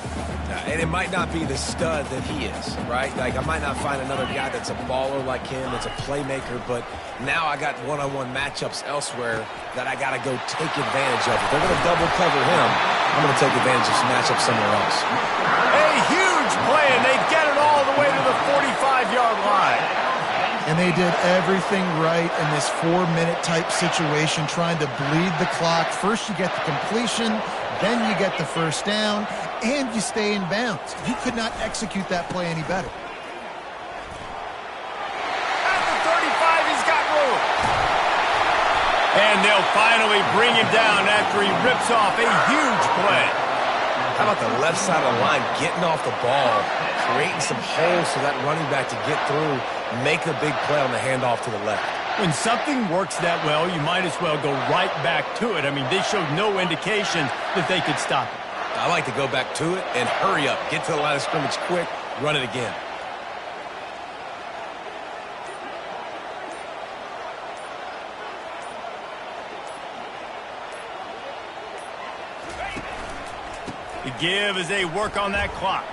And it might not be the stud that he is, right? Like, I might not find another guy that's a baller like him, that's a playmaker, but now I got one-on-one matchups elsewhere that I got to go take advantage of. If they're going to double cover him, I'm going to take advantage of some matchups somewhere else. A huge play, and they get it all the way to the 45-yard line. And they did everything right in this 4-minute type situation, trying to bleed the clock. First you get the completion, then you get the first down, and you stay in bounds. You could not execute that play any better. At the 35, he's got room. And they'll finally bring him down after he rips off a huge play. How about the left side of the line getting off the ball, creating some holes for that running back to get through, make a big play on the handoff to the left. When something works that well, you might as well go right back to it. I mean, they showed no indication that they could stop it. I like to go back to it and hurry up. Get to the line of scrimmage quick, run it again. The give as they work on that clock.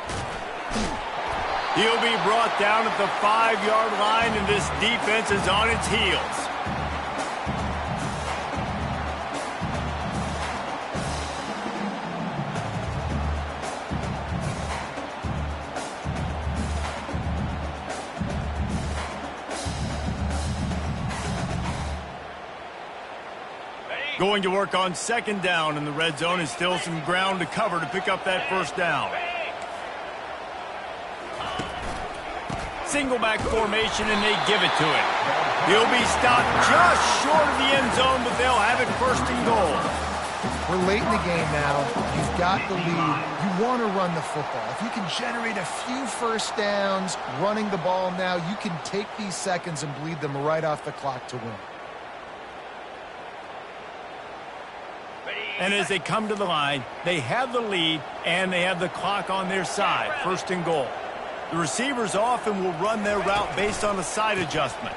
He'll be brought down at the 5-yard line, and this defense is on its heels. Going to work on 2nd down in the red zone, and still some ground to cover to pick up that first down. Single back formation, and they give it to him. He'll be stopped just short of the end zone, but they'll have it 1st and goal. We're late in the game now. You've got the lead. You want to run the football. If you can generate a few first downs running the ball now, you can take these seconds and bleed them right off the clock to win. And as they come to the line, they have the lead and they have the clock on their side, 1st and goal. The receivers often will run their route based on a side adjustment.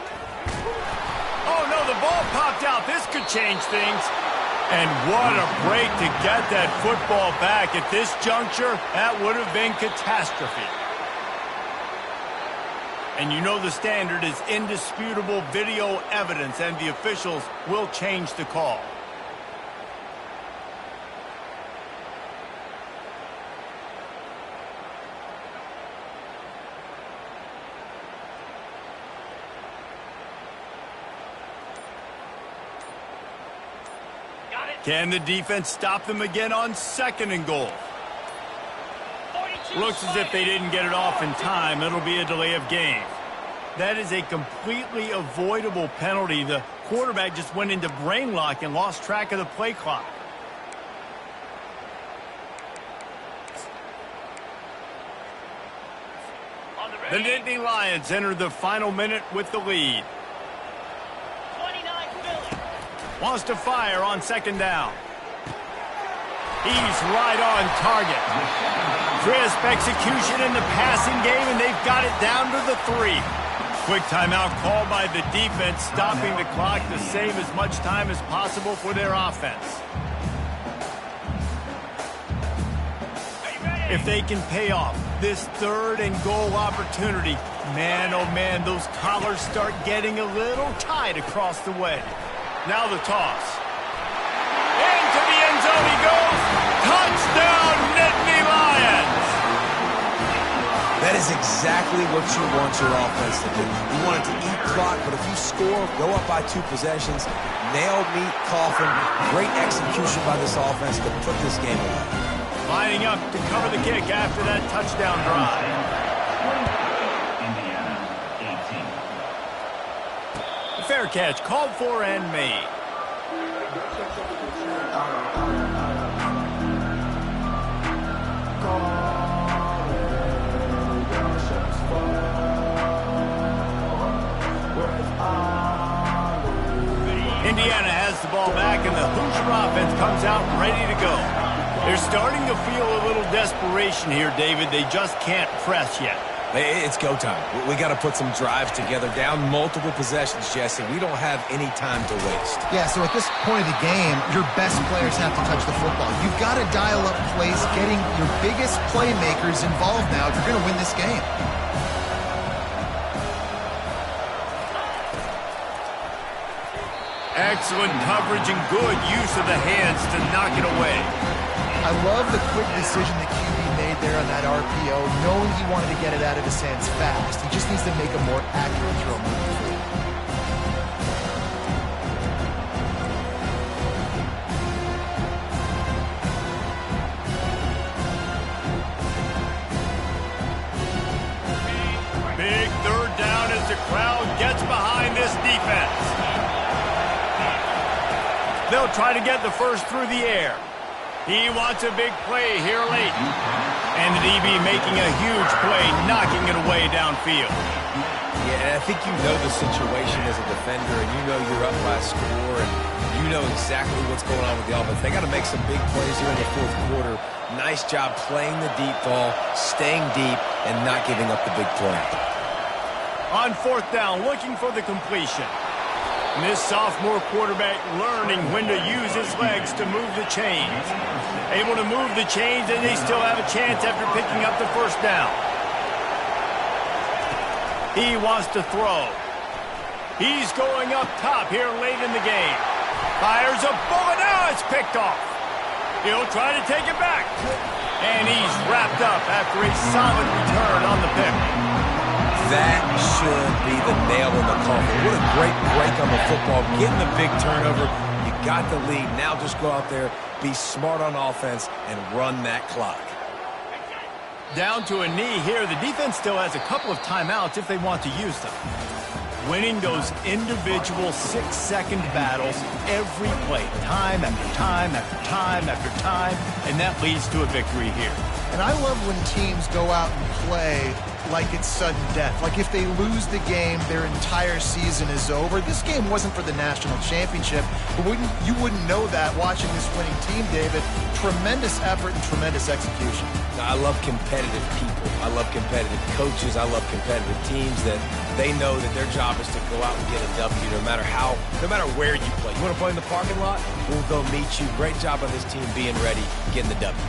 Oh, no, the ball popped out. This could change things. And what a break to get that football back. At this juncture, that would have been catastrophe. And you know the standard is indisputable video evidence, and the officials will change the call. Can the defense stop them again on 2nd and goal? Looks as if they didn't get it off in time. It'll be a delay of game. That is a completely avoidable penalty. The quarterback just went into brain lock and lost track of the play clock. The Nittany Lions enter the final minute with the lead. Wants to fire on 2nd down. He's right on target. Crisp execution in the passing game, and they've got it down to the 3. Quick timeout called by the defense, stopping the clock to save as much time as possible for their offense. If they can pay off this 3rd and goal opportunity, man, oh man, those collars start getting a little tight across the way. Now the toss. Into the end zone he goes. Touchdown, Nittany Lions! That is exactly what you want your offense to do. You want it to eat clock, but if you score, go up by 2 possessions, nail, meet, coffin, great execution by this offense to put this game away. Lining up to cover the kick after that touchdown drive. Fair catch, called for and made. Indiana has the ball back, and the Hoosier offense comes out ready to go. They're starting to feel a little desperation here, David. They just can't press yet. It's go time. We got to put some drives together, down multiple possessions, Jesse. We don't have any time to waste. Yeah, so at this point of the game, your best players have to touch the football. You've got to dial up plays, getting your biggest playmakers involved now if you're going to win this game. Excellent coverage and good use of the hands to knock it away. I love the quick decision that QB made there on that RPO, knowing he wanted to get it out of his hands fast. He just needs to make a more accurate throw moving forward. Big 3rd down as the crowd gets behind this defense. They'll try to get the first through the air. He wants a big play here late. And the DB making a huge play, knocking it away downfield. Yeah, I think you know the situation as a defender, and you know you're up by a score, and you know exactly what's going on with the offense. They got to make some big plays here in the 4th quarter. Nice job playing the deep ball, staying deep, and not giving up the big play. On 4th down, looking for the completion. And this sophomore quarterback learning when to use his legs to move the chains. Able to move the chains, and they still have a chance after picking up the 1st down. He wants to throw. He's going up top here late in the game. Fires a bullet. Now it's picked off. He'll try to take it back. And he's wrapped up after a solid return on the pick. That should be the nail in the coffin. What a great break on the football. Getting the big turnover. You got the lead. Now just go out there, be smart on offense, and run that clock. Down to a knee here. The defense still has a couple of timeouts if they want to use them. winning those individual 6-second battles every play, time after time after time after time, and that leads to a victory here. And I love when teams go out and play like it's sudden death. Like if they lose the game, their entire season is over. This game wasn't for the national championship, but you wouldn't know that watching this winning team, David. Tremendous effort and tremendous execution. I love competitive people. I love competitive coaches. I love competitive teams that they know that their job is to go out and get a W no matter where you play. You want to play in the parking lot? We'll go meet you. Great job on this team being ready, getting the W.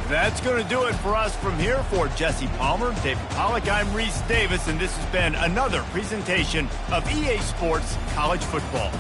That's going to do it for us from here. For Jesse Palmer, David Pollack, I'm Reese Davis, and this has been another presentation of EA Sports College Football.